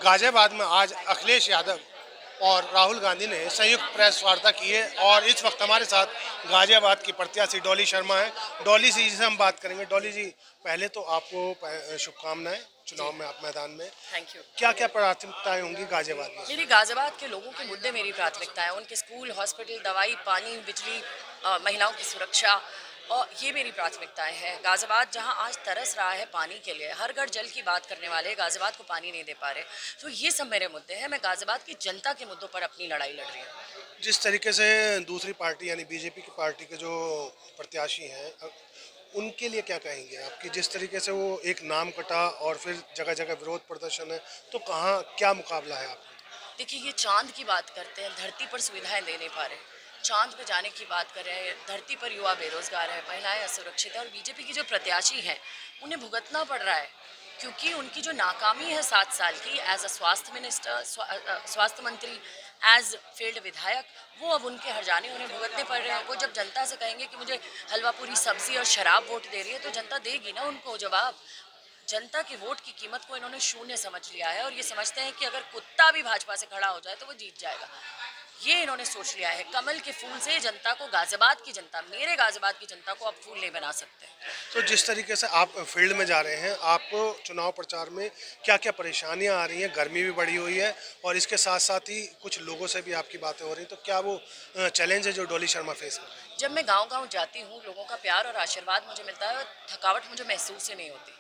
गाजियाबाद में आज अखिलेश यादव और राहुल गांधी ने संयुक्त प्रेस वार्ता की है और इस वक्त हमारे साथ गाजियाबाद की प्रत्याशी डॉली शर्मा है। डॉली जी से हम बात करेंगे। डॉली जी, पहले तो आपको शुभकामनाएं चुनाव में, आप मैदान में। Thank you. क्या क्या प्राथमिकताएं होंगी गाजियाबाद में? मेरी गाजियाबाद के लोगों के मुद्दे मेरी प्राथमिकता है। उनके स्कूल, हॉस्पिटल, दवाई, पानी, बिजली, महिलाओं की सुरक्षा, और ये मेरी प्राथमिकताएं हैं। गाजियाबाद जहां आज तरस रहा है पानी के लिए, हर घर जल की बात करने वाले गाजियाबाद को पानी नहीं दे पा रहे, तो ये सब मेरे मुद्दे हैं। मैं गाजियाबाद की जनता के मुद्दों पर अपनी लड़ाई लड़ रही हूँ। जिस तरीके से दूसरी पार्टी यानी बीजेपी की पार्टी के जो प्रत्याशी हैं, उनके लिए क्या कहेंगे आप कि जिस तरीके से वो एक नाम कटा और फिर जगह जगह विरोध प्रदर्शन है, तो कहाँ क्या मुकाबला है आप? देखिए, ये चांद की बात करते हैं, धरती पर सुविधाएं दे नहीं पा रहे। चांद पे जाने की बात कर रहे हैं, धरती पर युवा बेरोजगार है, महिलाएं असुरक्षित है, और बीजेपी की जो प्रत्याशी हैं उन्हें भुगतना पड़ रहा है, क्योंकि उनकी जो नाकामी है 7 साल की एज अ स्वास्थ्य मिनिस्टर, स्वास्थ्य मंत्री, एज फील्ड विधायक, वो अब उनके हर जाने उन्हें भुगतने पड़ रहे हैं। वो जब जनता से कहेंगे कि मुझे हलवा पूरी सब्जी और शराब वोट दे रही है, तो जनता देगी ना उनको जवाब। जनता के वोट की कीमत को इन्होंने शून्य समझ लिया है, और ये समझते हैं कि अगर कुत्ता भी भाजपा से खड़ा हो जाए तो वो जीत जाएगा। ये इन्होंने सोच लिया है। कमल के फूल से जनता को, गाजियाबाद की जनता, मेरे गाजियाबाद की जनता को अब फूल नहीं बना सकते। तो जिस तरीके से आप फील्ड में जा रहे हैं, आपको चुनाव प्रचार में क्या क्या परेशानियां आ रही हैं? गर्मी भी बढ़ी हुई है और इसके साथ साथ ही कुछ लोगों से भी आपकी बातें हो रही हैं, तो क्या वो चैलेंज है जो डॉली शर्मा फेस कर रही है? जब मैं गांव-गांव जाती हूँ, लोगों का प्यार और आशीर्वाद मुझे मिलता है, और थकावट मुझे महसूस ही नहीं होती।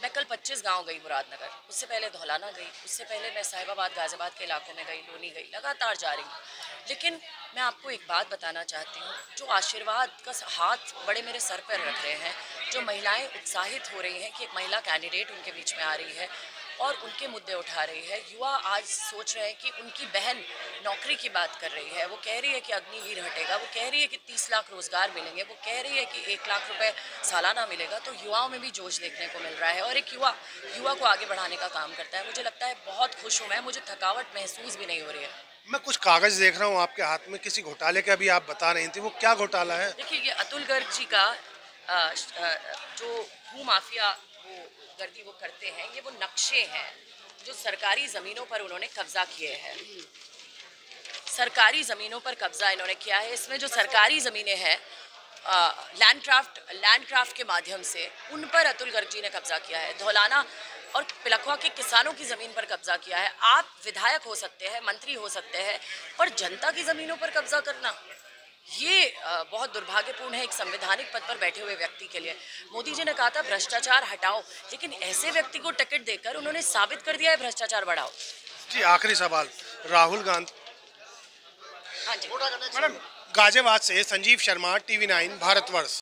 मैं कल 25 गांव गई, मुरादनगर, उससे पहले धौलाना गई, उससे पहले मैं साहिबाबाद, गाजियाबाद के इलाकों में गई, लोनी गई, लगातार जा रही हूँ। लेकिन मैं आपको एक बात बताना चाहती हूँ, जो आशीर्वाद का हाथ बड़े मेरे सर पर रख रहे हैं, जो महिलाएं उत्साहित हो रही हैं कि एक महिला कैंडिडेट उनके बीच में आ रही है और उनके मुद्दे उठा रही है। युवा आज सोच रहे हैं कि उनकी बहन नौकरी की बात कर रही है, वो कह रही है कि अग्निवीर हटेगा, वो कह रही है कि 30 लाख रोजगार मिलेंगे, वो कह रही है कि 1 लाख रुपए सालाना मिलेगा। तो युवाओं में भी जोश देखने को मिल रहा है, और एक युवा को आगे बढ़ाने का काम करता है। मुझे लगता है बहुत खुश हूँ मैं, मुझे थकावट महसूस भी नहीं हो रही है। मैं कुछ कागज देख रहा हूँ आपके हाथ में, किसी घोटाले का भी आप बता रही थी, वो क्या घोटाला है? देखिए, ये अतुल गर्ग जी का जो भू माफिया वो गर्दी वो करते हैं, ये वो नक्शे हैं जो सरकारी ज़मीनों पर उन्होंने कब्जा किए हैं। सरकारी ज़मीनों पर कब्जा इन्होंने किया है। इसमें जो सरकारी ज़मीनें हैं, लैंड क्राफ्ट के माध्यम से उन पर अतुल गर्ग जी ने कब्जा किया है। धौलाना और पिलखवा के किसानों की ज़मीन पर कब्जा किया है। आप विधायक हो सकते हैं, मंत्री हो सकते हैं, पर जनता की ज़मीनों पर कब्जा करना, ये बहुत दुर्भाग्यपूर्ण है एक संवैधानिक पद पर बैठे हुए व्यक्ति के लिए। मोदी जी ने कहा था भ्रष्टाचार हटाओ, लेकिन ऐसे व्यक्ति को टिकट देकर उन्होंने साबित कर दिया है भ्रष्टाचार बढ़ाओ। जी, आखिरी सवाल, राहुल गांधी। हाँ जी मैडम, गाजियाबाद से संजीव शर्मा, TV9 भारतवर्ष।